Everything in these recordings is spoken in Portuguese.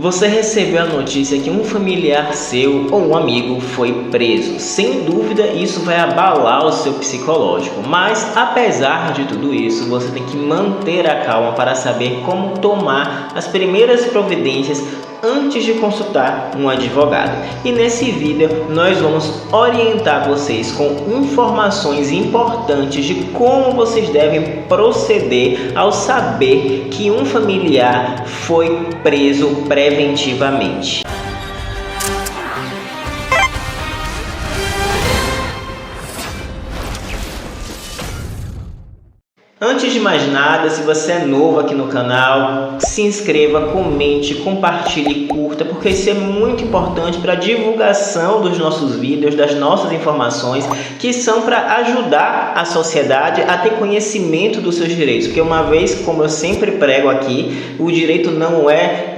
Você recebeu a notícia que um familiar seu ou um amigo foi preso. Sem dúvida, isso vai abalar o seu psicológico, mas apesar de tudo isso, você tem que manter a calma para saber como tomar as primeiras providências antes de consultar um advogado. E nesse vídeo nós vamos orientar vocês com informações importantes de como vocês devem proceder ao saber que um familiar foi preso preventivamente. Antes de mais nada, se você é novo aqui no canal, se inscreva, comente, compartilhe e curta, porque isso é muito importante para a divulgação dos nossos vídeos, das nossas informações, que são para ajudar a sociedade a ter conhecimento dos seus direitos. Porque uma vez, como eu sempre prego aqui, o direito não é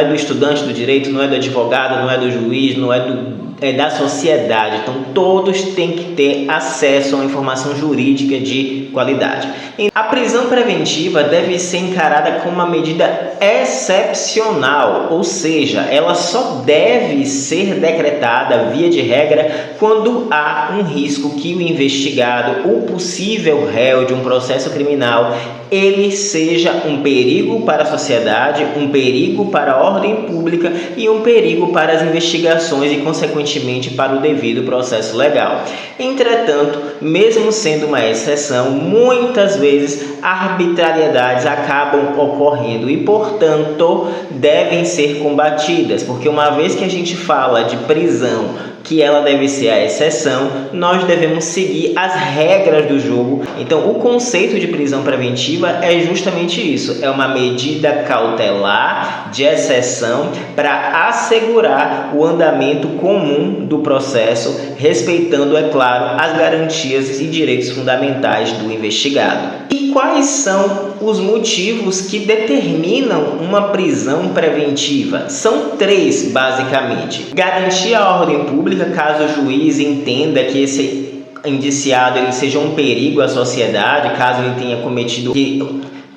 do estudante do direito, não é do advogado, não é do juiz, não é da sociedade. Então todos têm que ter acesso a uma informação jurídica de qualidade. A prisão preventiva deve ser encarada como uma medida excepcional, ou seja, ela só deve ser decretada via de regra quando há um risco que o investigado, o possível réu de um processo criminal, ele seja um perigo para a sociedade, um perigo para a ordem pública e um perigo para as investigações e, consequentemente, para o devido processo legal. Entretanto, mesmo sendo uma exceção, muitas vezes arbitrariedades acabam ocorrendo e, portanto, devem ser combatidas, porque uma vez que a gente fala de prisão, que ela deve ser a exceção, nós devemos seguir as regras do jogo. Então, o conceito de prisão preventiva é justamente isso, é uma medida cautelar de exceção para assegurar o andamento comum do processo, respeitando, é claro, as garantias e direitos fundamentais do investigado. E quais são os motivos que determinam uma prisão preventiva? São três, basicamente. Garantir a ordem pública, caso o juiz entenda que esse indiciado ele seja um perigo à sociedade, caso ele tenha cometido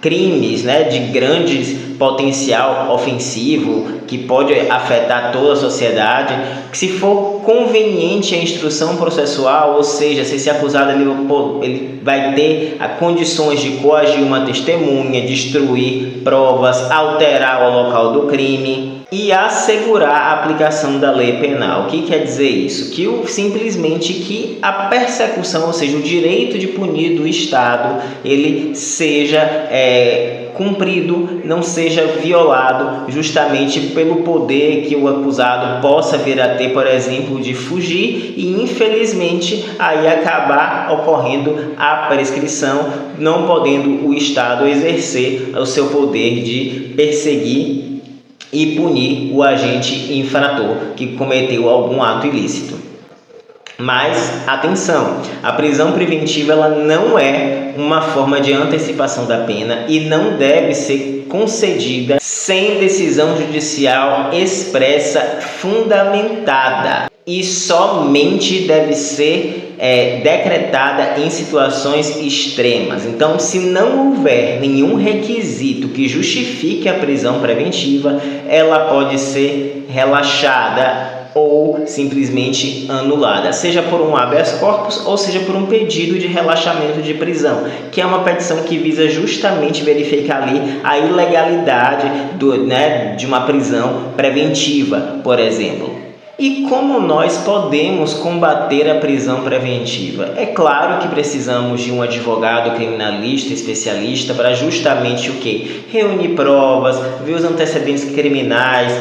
crimes, de grande potencial ofensivo que pode afetar toda a sociedade. Se for conveniente a instrução processual, ou seja, se esse acusado ele vai ter condições de coagir uma testemunha, destruir provas, alterar o local do crime e assegurar a aplicação da lei penal. O que quer dizer isso? Simplesmente que a persecução, ou seja, o direito de punir do Estado, ele seja cumprido, não seja violado, justamente pelo poder que o acusado possa vir a ter, por exemplo, de fugir e, infelizmente, aí acabar ocorrendo a prescrição, não podendo o Estado exercer o seu poder de perseguir e punir o agente infrator que cometeu algum ato ilícito. Mas, atenção, a prisão preventiva ela não é uma forma de antecipação da pena e não deve ser concedida sem decisão judicial expressa fundamentada e somente deve ser decretada em situações extremas. Então, se não houver nenhum requisito que justifique a prisão preventiva, ela pode ser relaxada ou simplesmente anulada, seja por um habeas corpus ou seja por um pedido de relaxamento de prisão, que é uma petição que visa justamente verificar ali a ilegalidade de uma prisão preventiva, por exemplo. E como nós podemos combater a prisão preventiva? É claro que precisamos de um advogado criminalista especialista para justamente o quê? Reunir provas, ver os antecedentes criminais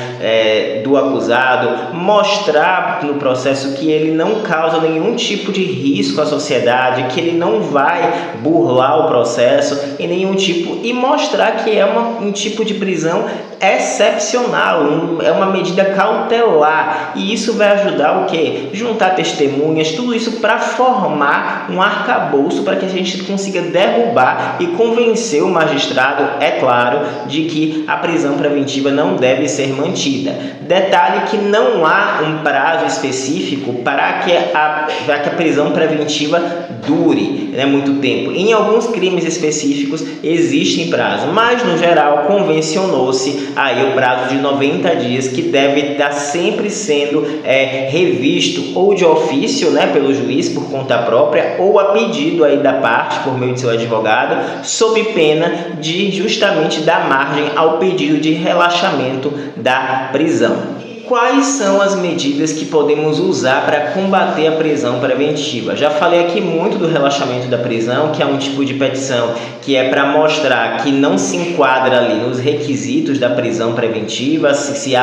do acusado, mostrar no processo que ele não causa nenhum tipo de risco à sociedade, que ele não vai burlar o processo em nenhum tipo, e mostrar que é um tipo de prisão excepcional, é uma medida cautelar. E isso vai ajudar o quê? Juntar testemunhas, tudo isso para formar um arcabouço para que a gente consiga derrubar e convencer o magistrado, é claro, de que a prisão preventiva não deve ser mantida. Detalhe que não há um prazo específico para que a prisão preventiva dure muito tempo. Em alguns crimes específicos existem prazo, mas no geral convencionou-se aí o prazo de 90 dias, que deve estar sempre sendo revisto ou de ofício, né, pelo juiz por conta própria, ou a pedido aí da parte por meio de seu advogado, sob pena de justamente dar margem ao pedido de relaxamento da prisão. Quais são as medidas que podemos usar para combater a prisão preventiva? Já falei aqui muito do relaxamento da prisão, que é um tipo de petição que é para mostrar que não se enquadra ali nos requisitos da prisão preventiva. Se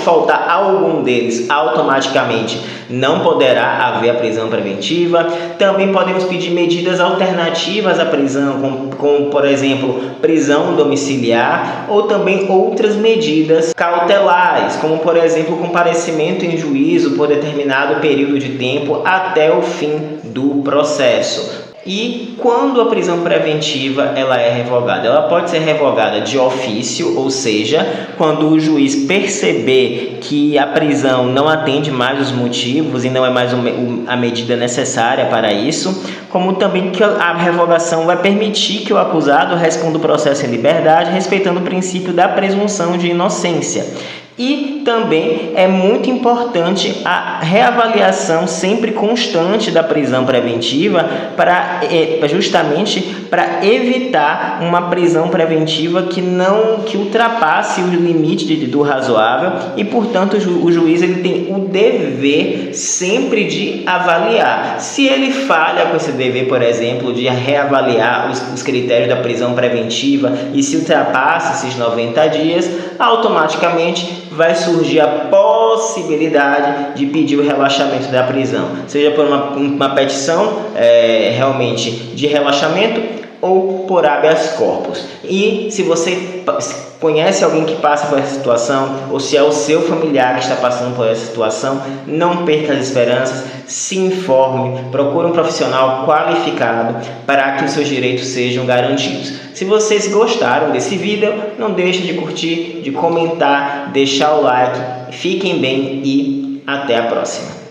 faltar algum deles, automaticamente não poderá haver a prisão preventiva. Também podemos pedir medidas alternativas à prisão, como por exemplo, prisão domiciliar, ou também outras medidas cautelares, como por exemplo, comparecimento em juízo por determinado período de tempo até o fim do processo. E quando a prisão preventiva ela é revogada? Ela pode ser revogada de ofício, ou seja, quando o juiz perceber que a prisão não atende mais os motivos e não é mais a medida necessária para isso, como também que a revogação vai permitir que o acusado responda o processo em liberdade, respeitando o princípio da presunção de inocência. E também é muito importante a reavaliação sempre constante da prisão preventiva justamente para evitar uma prisão preventiva que ultrapasse o limite do razoável e, portanto, o juiz ele tem o dever sempre de avaliar. Se ele falha com esse dever, por exemplo, de reavaliar os critérios da prisão preventiva e se ultrapassa esses 90 dias, automaticamente vai surgir a possibilidade de pedir o relaxamento da prisão, seja por uma petição realmente de relaxamento ou por habeas corpus. E se você conhece alguém que passa por essa situação, ou se é o seu familiar que está passando por essa situação, não perca as esperanças, se informe, procure um profissional qualificado para que os seus direitos sejam garantidos. Se vocês gostaram desse vídeo, não deixe de curtir, de comentar, deixar o like. Fiquem bem e até a próxima.